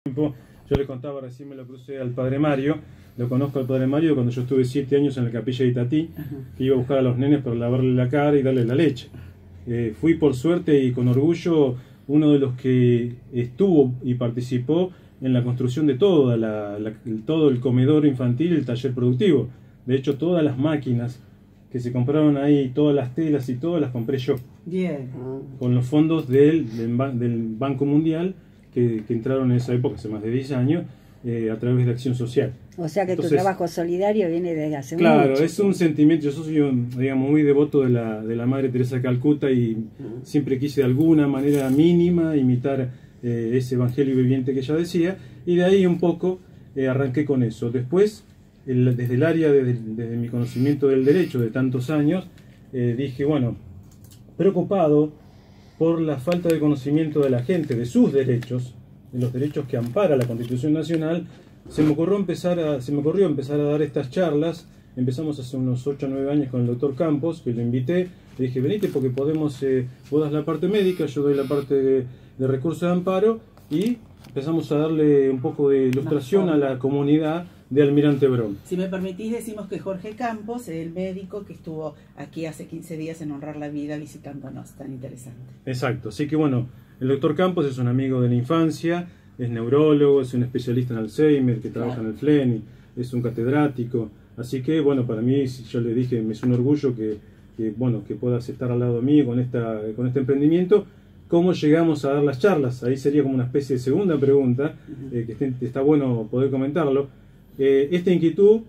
Yo le contaba, recién me lo crucé al padre Mario, lo conozco al padre Mario cuando yo estuve 7 años en la capilla de Itatí, que iba a buscar a los nenes para lavarle la cara y darle la leche. Fui por suerte y con orgullo uno de los que estuvo y participó en la construcción de todo el comedor infantil y el taller productivo. De hecho, todas las máquinas que se compraron ahí, todas las telas y todas las compré yo. Bien. Con los fondos del Banco Mundial que entraron en esa época, hace más de 10 años, a través de Acción Social. O sea que Entonces, tu trabajo solidario viene desde hace mucho. Claro, es un sentimiento. Yo soy digamos, muy devoto de la Madre Teresa de Calcuta y siempre quise de alguna manera mínima imitar ese evangelio viviente que ella decía, y de ahí un poco arranqué con eso. Después, desde el área, desde mi conocimiento del derecho de tantos años, dije, bueno, preocupado por la falta de conocimiento de la gente, de sus derechos, de los derechos que ampara la Constitución Nacional, se me ocurrió empezar a dar estas charlas. Empezamos hace unos 8 o 9 años con el doctor Campos, que lo invité. Le dije, venite porque podemos, vos das la parte médica, yo doy la parte de recursos de amparo, y empezamos a darle un poco de ilustración a la comunidad de Almirante Brown. Si me permitís, decimos que Jorge Campos es el médico que estuvo aquí hace 15 días en Honrar la Vida visitándonos, tan interesante. Exacto, así que bueno, el doctor Campos es un amigo de la infancia, es neurólogo, es un especialista en Alzheimer, que trabaja en el FLEN, es un catedrático, así que bueno, para mí, yo le dije, me es un orgullo que puedas estar al lado mío con este emprendimiento. ¿Cómo llegamos a dar las charlas? Ahí sería como una especie de segunda pregunta, que está bueno poder comentarlo. Esta inquietud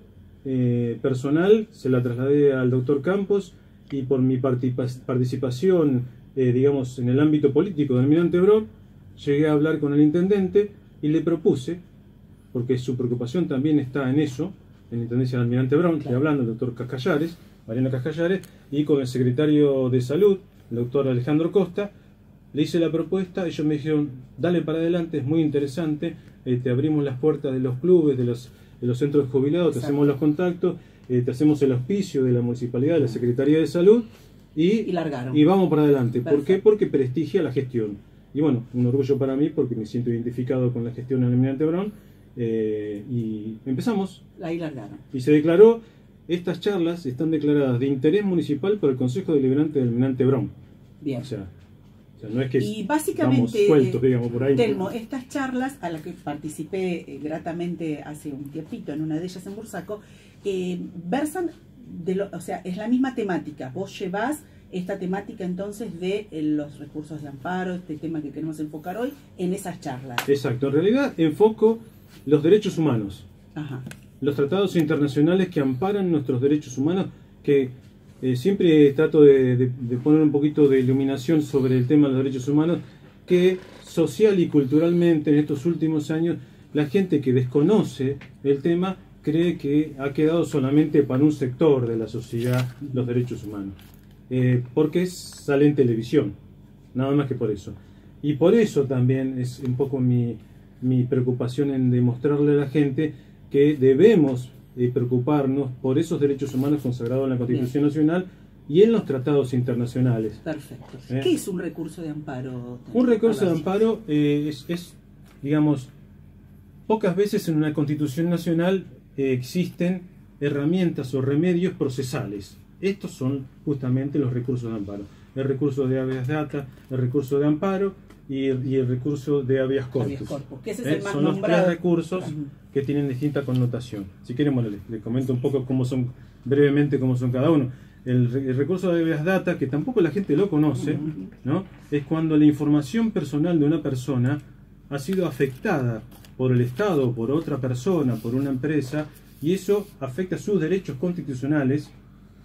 personal se la trasladé al doctor Campos, y por mi participación, digamos, en el ámbito político del Almirante Brown, llegué a hablar con el intendente y le propuse, porque su preocupación también está en eso, en la intendencia del Almirante Brown, estoy hablando del doctor Cascallares, Mariano Cascallares, y con el secretario de Salud, el doctor Alejandro Costa. Le hice la propuesta, ellos me dijeron, dale para adelante, es muy interesante, te abrimos las puertas de los clubes, de los centros de jubilados, te hacemos los contactos, te hacemos el auspicio de la municipalidad, de la Secretaría de Salud, y vamos para adelante. Perfecto. ¿Por qué? Porque prestigia la gestión. Y bueno, un orgullo para mí porque me siento identificado con la gestión del Almirante Brown, y empezamos. Ahí largaron. Y se declaró, estas charlas están declaradas de interés municipal por el Consejo Deliberante del Almirante Brown. Bien. O sea, no es que y básicamente, sueltos, digamos, por ahí. Telmo, estas charlas a las que participé gratamente hace un tiempito, en una de ellas en Bursaco, versan o sea, es la misma temática. Vos llevás esta temática entonces de los recursos de amparo, este tema que queremos enfocar hoy, en esas charlas. Exacto, en realidad enfoco los derechos humanos. Ajá. Los tratados internacionales que amparan nuestros derechos humanos, que siempre trato de poner un poquito de iluminación sobre el tema de los derechos humanos, que social y culturalmente en estos últimos años la gente que desconoce el tema cree que ha quedado solamente para un sector de la sociedad los derechos humanos, porque sale en televisión, nada más que por eso. Y por eso también es un poco mi preocupación en demostrarle a la gente que debemos preocuparnos por esos derechos humanos consagrados en la Constitución Nacional y en los tratados internacionales. Perfecto. ¿Qué es un recurso de amparo? Un recurso de amparo es, digamos, pocas veces en una Constitución Nacional existen herramientas o remedios procesales. Estos son justamente los recursos de amparo. El recurso de habeas data, el recurso de amparo y el recurso de habeas corpus. Que ese es el más son nombrado. Los 3 recursos que tienen distinta connotación. Si quieren, bueno, les comento un poco brevemente cómo son cada uno. El recurso de habeas data, que tampoco la gente lo conoce, ¿no? Es cuando la información personal de una persona ha sido afectada por el Estado, por otra persona, por una empresa, y eso afecta sus derechos constitucionales.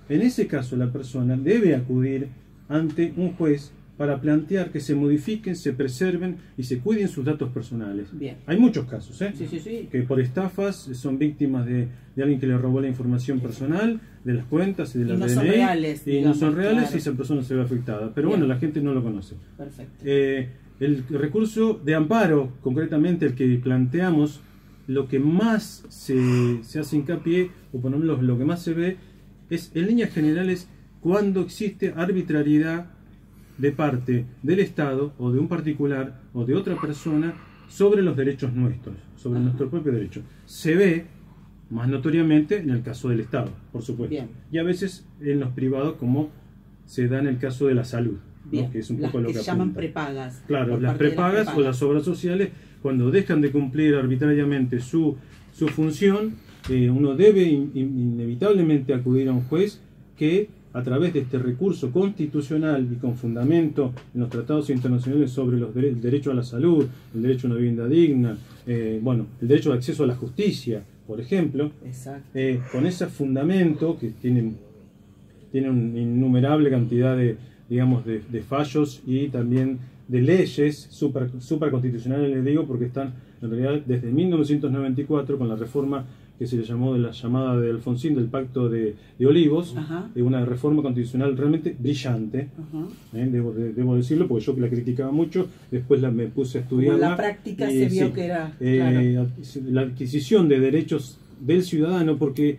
En ese caso, la persona debe acudir ante un juez para plantear que se modifiquen, se preserven y se cuiden sus datos personales. Bien. Hay muchos casos, Sí. que por estafas son víctimas de alguien que le robó la información personal, de las cuentas y de las DNI. Son reales, y digamos, no son reales, claro. y esa persona se ve afectada. Pero Bien. bueno, la gente no lo conoce. Perfecto. El recurso de amparo, concretamente el que planteamos, lo que más se hace hincapié, o por lo menos lo que más se ve, es en líneas generales cuando existe arbitrariedad de parte del Estado o de un particular o de otra persona sobre los derechos nuestros, sobre nuestro propio derecho. Se ve más notoriamente en el caso del Estado, por supuesto. Bien. Y a veces en los privados, como se da en el caso de la salud, Bien. ¿no? Que es un Las poco lo que que se llaman apunta. prepagas. Claro, por las parte de prepagas o las obras sociales, cuando dejan de cumplir arbitrariamente su función, uno debe inevitablemente acudir a un juez que, a través de este recurso constitucional y con fundamento en los tratados internacionales sobre el derecho a la salud, el derecho a una vivienda digna, el derecho de acceso a la justicia, por ejemplo, Exacto. con ese fundamento que tiene una innumerable cantidad de fallos y también de leyes supraconstitucionales, les digo, porque están en realidad desde 1994 con la reforma que se le llamó de la llamada de Alfonsín del Pacto de Olivos, de una reforma constitucional realmente brillante, debo decirlo, porque yo que la criticaba mucho, después me puse a estudiarla. En la práctica se vio que era la adquisición de derechos del ciudadano, porque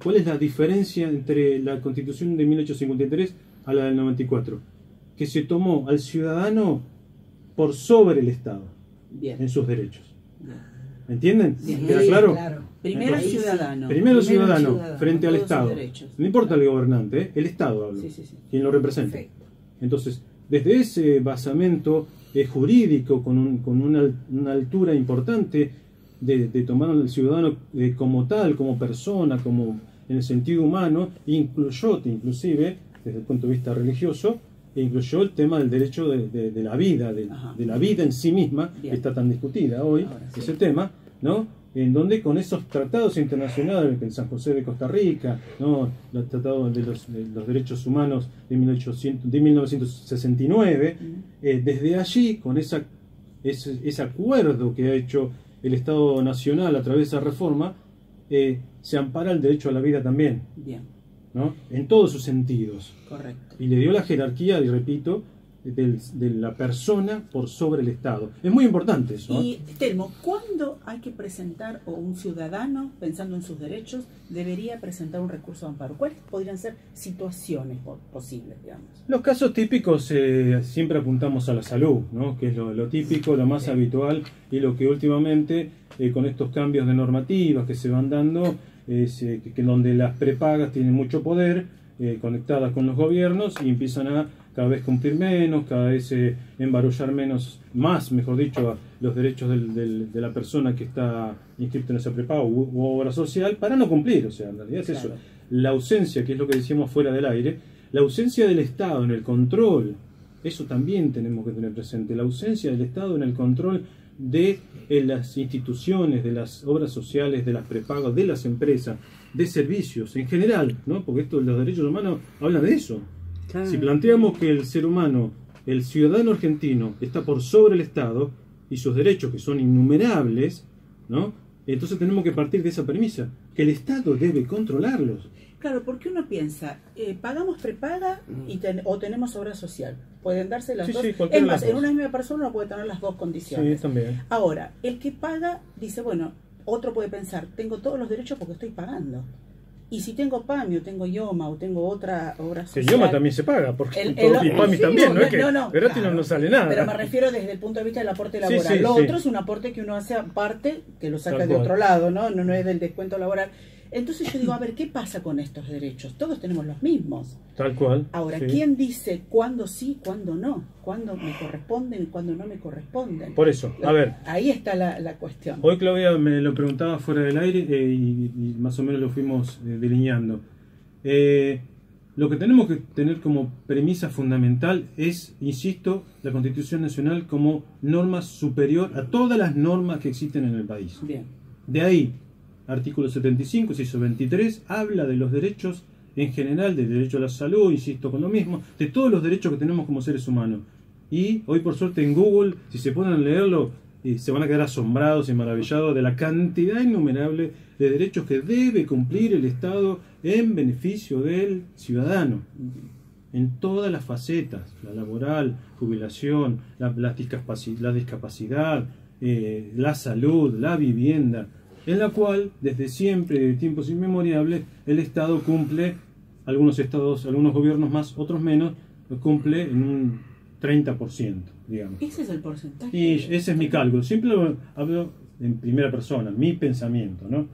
¿cuál es la diferencia entre la Constitución de 1853 a la del 94? Que se tomó al ciudadano por sobre el Estado. Bien. En sus derechos. ¿Entienden? Bien. ¿Queda claro? Primero el Entonces, ciudadano. Primero el ciudadano frente al Todos sus Estado. derechos. No importa el gobernante, el Estado hablo. Sí. Quien lo representa. Perfecto. Entonces, desde ese basamento jurídico, con una altura importante de tomar al ciudadano como tal, como persona, como en el sentido humano, inclusive, desde el punto de vista religioso, incluyó el tema del derecho de la vida, de la vida en sí misma, Bien. que está tan discutida hoy, Sí. ese tema, ¿no? En donde con esos tratados internacionales, en San José de Costa Rica, ¿no? Los tratados de los derechos humanos de 1969, desde allí, con ese acuerdo que ha hecho el Estado Nacional a través de esa reforma, se ampara el derecho a la vida también. Bien. ¿No? En todos sus sentidos. Correcto. Y le dio la jerarquía, y repito, de la persona por sobre el Estado. Es muy importante eso. Y, Telmo, ¿cuándo hay que presentar, o un ciudadano, pensando en sus derechos, debería presentar un recurso de amparo? ¿Cuáles podrían ser situaciones posibles, digamos? Los casos típicos siempre apuntamos a la salud, ¿no? Que es lo típico, lo más habitual, y lo que últimamente, con estos cambios de normativas que se van dando, que donde las prepagas tienen mucho poder, conectadas con los gobiernos, y empiezan a cada vez cumplir menos, cada vez embarullar más, mejor dicho, a los derechos de la persona que está inscrita en esa prepaga u obra social, para no cumplir. O sea, en realidad es eso. La ausencia, que es lo que decíamos fuera del aire, la ausencia del Estado en el control, eso también tenemos que tener presente, la ausencia del Estado en el control de las instituciones, de las obras sociales, de las prepagas, de las empresas, de servicios en general, ¿no? Porque los derechos humanos hablan de eso. Claro. Si planteamos que el ser humano, el ciudadano argentino, está por sobre el Estado y sus derechos, que son innumerables, ¿no? Entonces tenemos que partir de esa premisa, que el Estado debe controlarlos. Claro, porque uno piensa, pagamos prepaga o tenemos obra social. Pueden darse las dos. Sí, Es cualquiera de más, las en dos. una misma persona uno puede tener las dos condiciones. Sí, también. Ahora, el que paga dice, bueno, otro puede pensar, tengo todos los derechos porque estoy pagando. Y si tengo PAMI o tengo IOMA o tengo otra obra Que social... IOMA también se paga, porque y PAMI sí, también, no es que no, gratis claro. no sale nada. Pero me refiero desde el punto de vista del aporte laboral. Sí, Lo sí. otro es un aporte que uno hace aparte, que lo saca Tal de cual. otro lado, ¿no? No es del descuento laboral. Entonces yo digo, a ver, ¿qué pasa con estos derechos? Todos tenemos los mismos. Tal cual. Ahora, sí. ¿quién dice cuándo sí, cuándo no? ¿Cuándo me corresponden y cuándo no me corresponden? Por eso, a ver. Ahí está la cuestión. Hoy Claudia me lo preguntaba fuera del aire y más o menos lo fuimos delineando. Lo que tenemos que tener como premisa fundamental es, insisto, la Constitución Nacional como norma superior a todas las normas que existen en el país. Bien. De ahí, artículo 75, inciso 23, habla de los derechos en general, del derecho a la salud, insisto con lo mismo, de todos los derechos que tenemos como seres humanos. Y hoy por suerte en Google, si se ponen a leerlo, se van a quedar asombrados y maravillados de la cantidad innumerable de derechos que debe cumplir el Estado en beneficio del ciudadano, en todas las facetas, la laboral, jubilación, la discapacidad, la salud, la vivienda, en la cual desde siempre, de tiempos inmemoriales, el Estado cumple, algunos estados, algunos gobiernos más, otros menos, cumple en un 30%, digamos. Ese es el porcentaje. Y ese es mi cálculo. Siempre hablo en primera persona, mi pensamiento, ¿no?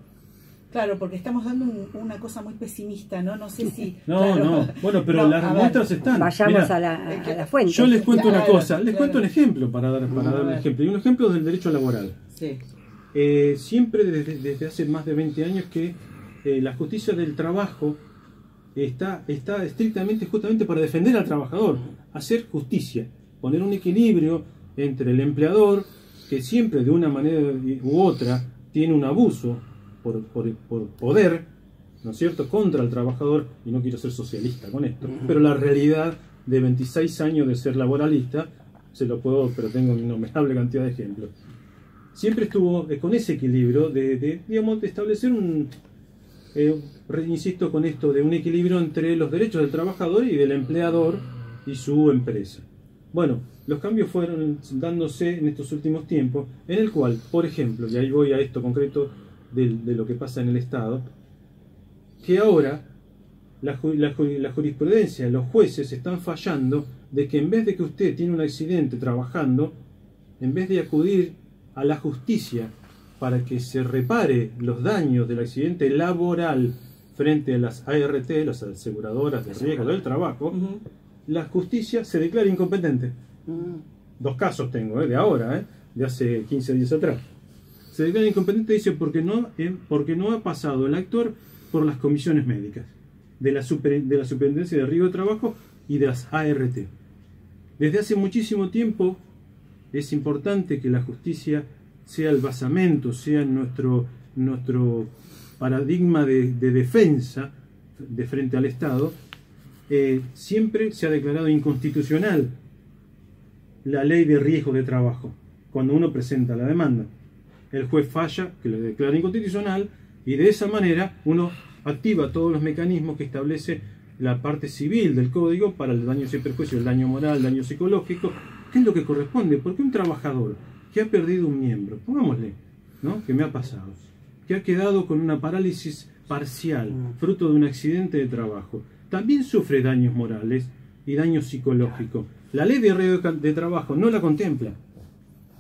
Claro, porque estamos dando una cosa muy pesimista, ¿no? No sé si... No, claro. no. Bueno, pero las muestras están. Vayamos Mirá, a la fuente. yo les cuento una Claro, cosa, les cuento un claro. ejemplo para dar un ejemplo. Y un ejemplo del derecho laboral. Sí. Siempre desde hace más de 20 años que la justicia del trabajo está estrictamente justamente para defender al trabajador, hacer justicia, poner un equilibrio entre el empleador, que siempre de una manera u otra tiene un abuso por poder, ¿no es cierto?, contra el trabajador, y no quiero ser socialista con esto, pero la realidad de 26 años de ser laboralista, pero tengo una innumerable cantidad de ejemplos. Siempre estuvo con ese equilibrio digamos, de establecer insisto con esto, de un equilibrio entre los derechos del trabajador y del empleador y su empresa. Bueno, los cambios fueron dándose en estos últimos tiempos, en el cual, por ejemplo, y ahí voy a esto concreto de lo que pasa en el Estado, que ahora la jurisprudencia, los jueces están fallando de que en vez de que usted tiene un accidente trabajando, en vez de acudir a la justicia para que se repare los daños del accidente laboral frente a las ART, las aseguradoras de riesgo del trabajo, la justicia se declara incompetente. Dos casos tengo, de ahora, de hace 15 días atrás. Se declara incompetente, dice, porque no ha pasado el actor por las comisiones médicas de la Superintendencia de Riesgo de Trabajo y de las ART. Desde hace muchísimo tiempo es importante que la justicia sea el basamento, sea nuestro paradigma de defensa de frente al Estado. Siempre se ha declarado inconstitucional la ley de riesgo de trabajo cuando uno presenta la demanda. El juez falla, que lo declara inconstitucional, y de esa manera uno activa todos los mecanismos que establece la parte civil del código para el daño sin perjuicio, el daño moral, el daño psicológico, que es lo que corresponde, porque un trabajador que ha perdido un miembro, pongámosle, ¿no?, que me ha pasado, que ha quedado con una parálisis parcial, fruto de un accidente de trabajo, también sufre daños morales y daños psicológicos. La ley de riesgo de trabajo no la contempla.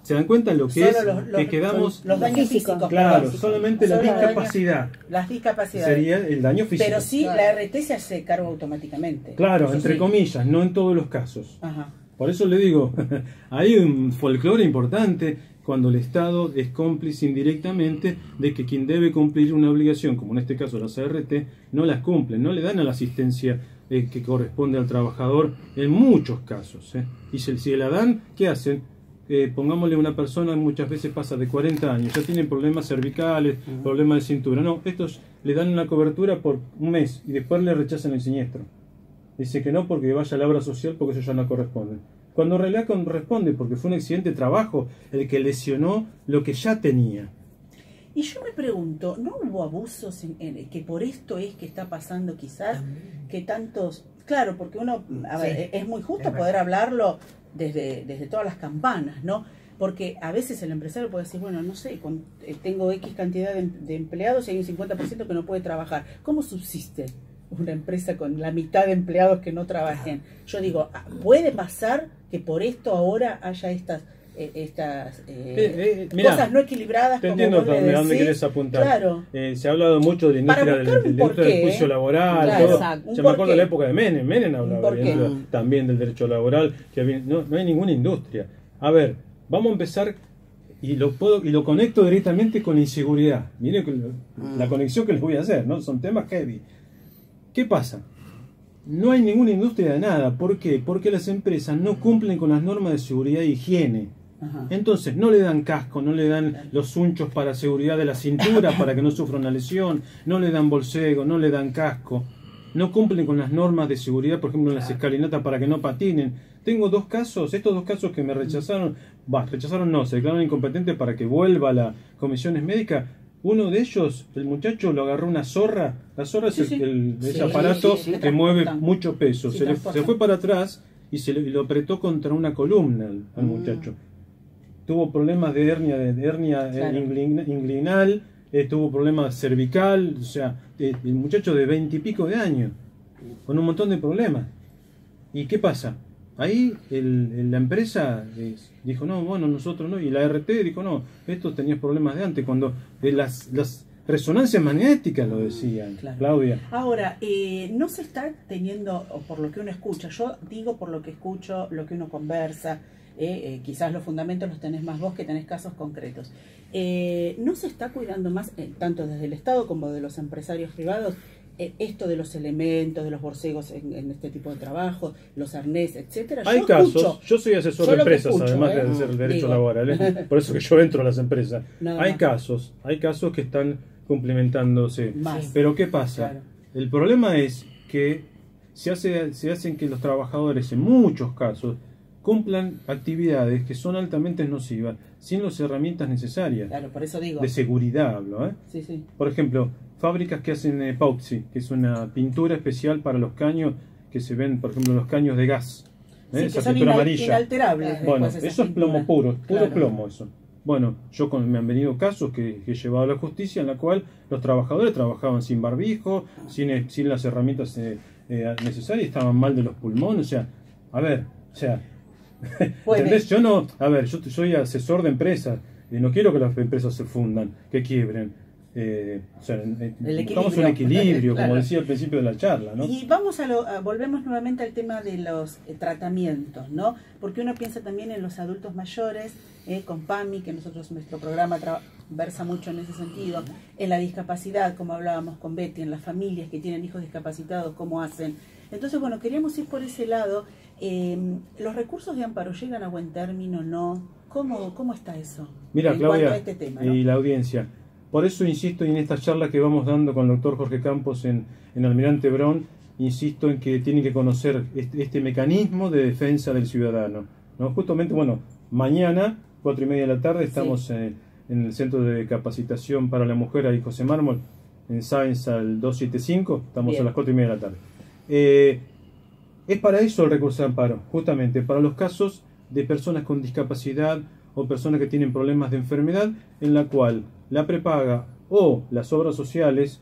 ¿Se dan cuenta lo que Solo es? Que quedamos... los daños físicos. Claro, solamente la discapacidad. Las discapacidades. Sería el daño físico. Pero sí, la RT se hace cargo automáticamente. Claro, Eso entre sí. comillas, no en todos los casos. Ajá. Por eso le digo, hay un folclore importante cuando el Estado es cómplice indirectamente de que quien debe cumplir una obligación, como en este caso las ART, no las cumplen, no le dan a la asistencia que corresponde al trabajador en muchos casos. Y si la dan, ¿qué hacen? Pongámosle una persona, muchas veces pasa de 40 años, ya tienen problemas cervicales, problemas de cintura. No, estos le dan una cobertura por un mes y después le rechazan el siniestro. Dice que no porque vaya a la obra social porque eso ya no corresponde. Cuando en realidad corresponde porque fue un accidente de trabajo el que lesionó lo que ya tenía. Y yo me pregunto, ¿no hubo abusos que por esto es que está pasando quizás que tantos... Claro, porque uno, a ver, es muy justo poder hablarlo desde todas las campanas, ¿no? Porque a veces el empresario puede decir, bueno, no sé, tengo X cantidad de empleados y hay un 50% que no puede trabajar. ¿Cómo subsiste una empresa con la mitad de empleados que no trabajen? Yo digo, ¿puede pasar que por esto ahora haya estas mirá, cosas no equilibradas? Te como entiendo vos le dónde decís? querés apuntar. Claro. Se ha hablado mucho de la Para industria, buscar un de la industria del porqué, juicio laboral. Claro, Todo. exacto. Yo me acuerdo de la época de Menem. Menem hablaba porqué. también del derecho laboral, que no hay ninguna industria. A ver, vamos a empezar y lo conecto directamente con la inseguridad. Miren la conexión que les voy a hacer, ¿no? Son temas heavy. ¿Qué pasa? No hay ninguna industria de nada. ¿Por qué? Porque las empresas no cumplen con las normas de seguridad e higiene. Ajá. Entonces no le dan casco, no le dan los unchos para seguridad de la cintura para que no sufra una lesión, no le dan bolsego, no le dan casco, no cumplen con las normas de seguridad, por ejemplo en las escalinatas para que no patinen. Tengo estos dos casos que me rechazaron, se declararon incompetentes para que vuelva a las comisiones médicas. Uno de ellos, el muchacho lo agarró una zorra. La zorra es ese aparato que mueve mucho peso. Se fue para atrás y lo apretó contra una columna al muchacho. Tuvo problemas de hernia inguinal, tuvo problemas cervical, o sea, el muchacho de 20 y pico de años, con un montón de problemas. ¿Y qué pasa? ahí la empresa dijo, no, bueno, nosotros no, y la RT dijo, no, estos tenían problemas de antes, cuando las resonancias magnéticas lo decían, Claro. Claudia. Ahora, no se está teniendo, o por lo que uno escucha, yo digo por lo que escucho, lo que uno conversa, quizás los fundamentos los tenés más vos que tenés casos concretos. No se está cuidando más, tanto desde el Estado como de los empresarios privados, esto de los elementos, de los borcegos en este tipo de trabajo, los arnés, etcétera. Hay Yo casos, escucho, yo soy asesor yo de lo que empresas, escucho, además de hacer derecho digo. laboral, por eso que yo entro a las empresas. Nada Hay más. casos que están complementándose. Más. Pero ¿qué pasa? Claro. El problema es que se hacen que los trabajadores, en muchos casos, cumplan actividades que son altamente nocivas, sin las herramientas necesarias. Claro, por eso digo. De seguridad hablo, ¿eh? Sí, sí. Por ejemplo, fábricas que hacen epoxi, que es una pintura especial para los caños que se ven, por ejemplo, los caños de gas. Sí, que Esa son pintura amarilla. inalterables. Bueno, después esas eso es plomo pinturas. puro, puro Claro. plomo eso. Bueno, me han venido casos que he llevado a la justicia en la cual los trabajadores trabajaban sin barbijo, sin las herramientas necesarias, estaban mal de los pulmones, o sea, a ver, o sea, ¿entendés? Yo no, a ver, yo soy asesor de empresas, y no quiero que las empresas se fundan, que quiebren. O sea, buscamos un equilibrio, Claro. como decía al principio de la charla, ¿no? Y vamos volvemos nuevamente al tema de los tratamientos, ¿no? Porque uno piensa también en los adultos mayores, con PAMI, que nuestro programa versa mucho en ese sentido, en la discapacidad, como hablábamos con Betty, en las familias que tienen hijos discapacitados, cómo hacen. Entonces, bueno, queríamos ir por ese lado. ¿Los recursos de amparo llegan a buen término, no? ¿Cómo está eso? Mira, en Claudia, cuanto a este tema, ¿no? y la audiencia. Por eso insisto en esta charla que vamos dando con el doctor Jorge Campos en Almirante Brown, insisto en que tienen que conocer este mecanismo de defensa del ciudadano, ¿no? Justamente, bueno, mañana, 4:30 de la tarde, estamos Sí. en el Centro de Capacitación para la Mujer ahí José Mármol, en Sáenz al 275, estamos Bien. a las 4:30 de la tarde. Es para eso el recurso de amparo, justamente, para los casos de personas con discapacidad o personas que tienen problemas de enfermedad, en la cual la prepaga o las obras sociales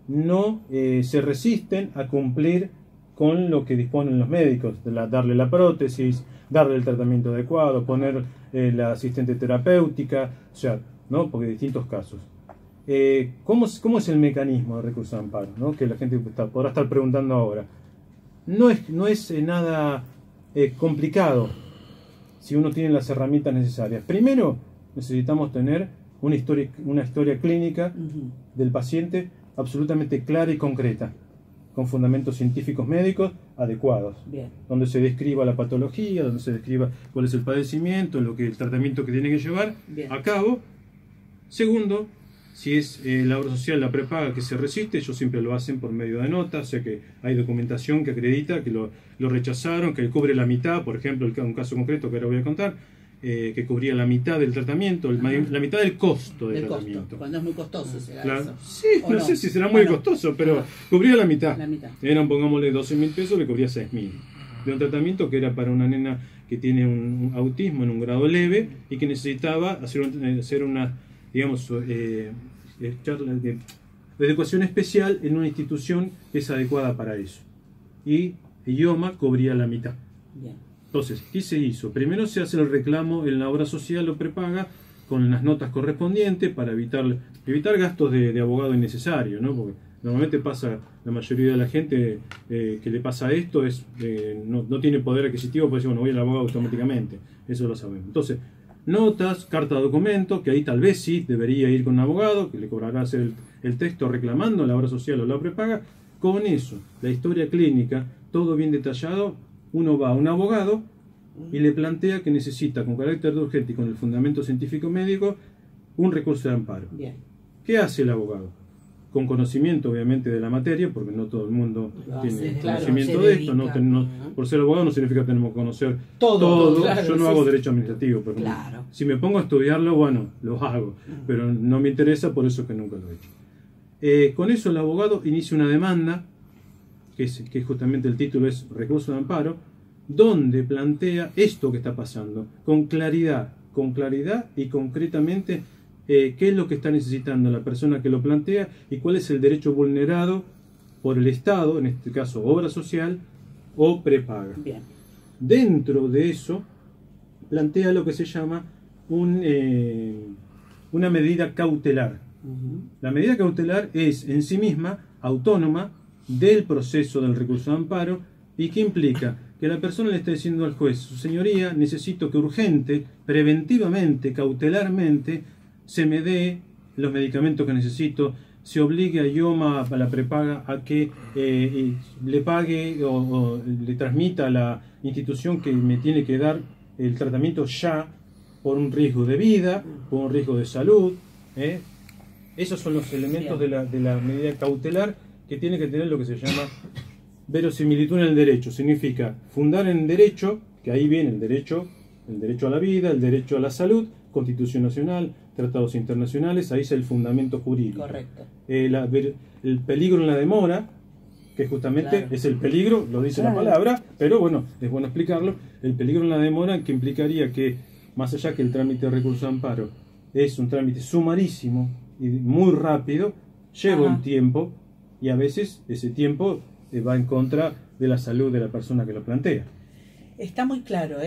no se resisten a cumplir con lo que disponen los médicos, darle la prótesis, darle el tratamiento adecuado, poner la asistente terapéutica, o sea, ¿no? Porque hay distintos casos. ¿Cómo es el mecanismo de recurso de amparo? ¿No? Que la gente podrá estar preguntando ahora. No es nada complicado si uno tiene las herramientas necesarias. Primero, necesitamos tener una historia clínica del paciente absolutamente clara y concreta, con fundamentos científicos médicos adecuados. Bien. Donde se describa la patología, donde se describa cuál es el padecimiento, el tratamiento que tiene que llevar Bien. a cabo. Segundo, si es la obra social, la prepaga que se resiste, ellos siempre lo hacen por medio de notas, o sea que hay documentación que acredita que lo rechazaron, que cubre la mitad, por ejemplo, un caso concreto que ahora voy a contar, que cubría la mitad del tratamiento, la mitad del costo del tratamiento. Costo, cuando es muy costoso será Claro. eso. Sí, ¿O no sé si será muy costoso, pero cubría la mitad. La mitad. Eran, pongámosle, 12.000 pesos, le cubría 6.000. De un tratamiento que era para una nena que tiene un autismo en un grado leve y que necesitaba hacer una, digamos, charla de educación especial en una institución que es adecuada para eso. Y idioma cubría la mitad. Bien. Entonces, ¿qué se hizo? Primero se hace el reclamo en la obra social o prepaga con las notas correspondientes para evitar gastos de abogado innecesarios, ¿no? Porque normalmente pasa, la mayoría de la gente que le pasa esto no tiene poder adquisitivo, pues bueno, voy al abogado automáticamente, eso lo sabemos. Entonces, notas, carta de documento, que ahí tal vez sí debería ir con un abogado, que le cobrará hacer el texto reclamando la obra social o la prepaga. Con eso, la historia clínica, todo bien detallado, uno va a un abogado y le plantea que necesita, con carácter de urgente y con el fundamento científico médico, un recurso de amparo. Bien. ¿Qué hace el abogado? Con conocimiento, obviamente, de la materia, porque no todo el mundo tiene claro, conocimiento se de esto. dedica. Por ser abogado no significa que tenemos que conocer Todo, claro, Yo no sí, hago sí. derecho administrativo, pero Claro. si me pongo a estudiarlo, bueno, lo hago. Pero no me interesa, por eso que nunca lo he hecho. Con eso el abogado inicia una demanda, que justamente el título es recurso de amparo, donde plantea esto que está pasando, con claridad y concretamente qué es lo que está necesitando la persona que lo plantea y cuál es el derecho vulnerado por el Estado, en este caso obra social o prepaga. Bien. dentro de eso plantea lo que se llama una medida cautelar. La medida cautelar es en sí misma autónoma del proceso del recurso de amparo y que implica que la persona le está diciendo al juez: su señoría, necesito que urgente, preventivamente, cautelarmente, se me dé los medicamentos que necesito, se obligue a IOMA, a la prepaga, a que le pague o le transmita a la institución que me tiene que dar el tratamiento ya, por un riesgo de vida, por un riesgo de salud. Esos son los elementos de la medida cautelar, que tiene que tener lo que se llama verosimilitud en el derecho. Significa fundar en derecho, que ahí viene el derecho a la vida, el derecho a la salud, Constitución Nacional, tratados internacionales, ahí es el fundamento jurídico. Correcto. El peligro en la demora, que justamente es el peligro, lo dice la palabra, pero bueno, es bueno explicarlo. El peligro en la demora, que implicaría que, más allá que el trámite de recurso de amparo es un trámite sumarísimo y muy rápido, lleva un tiempo, y a veces ese tiempo va en contra de la salud de la persona que lo plantea. Está muy claro, ¿eh?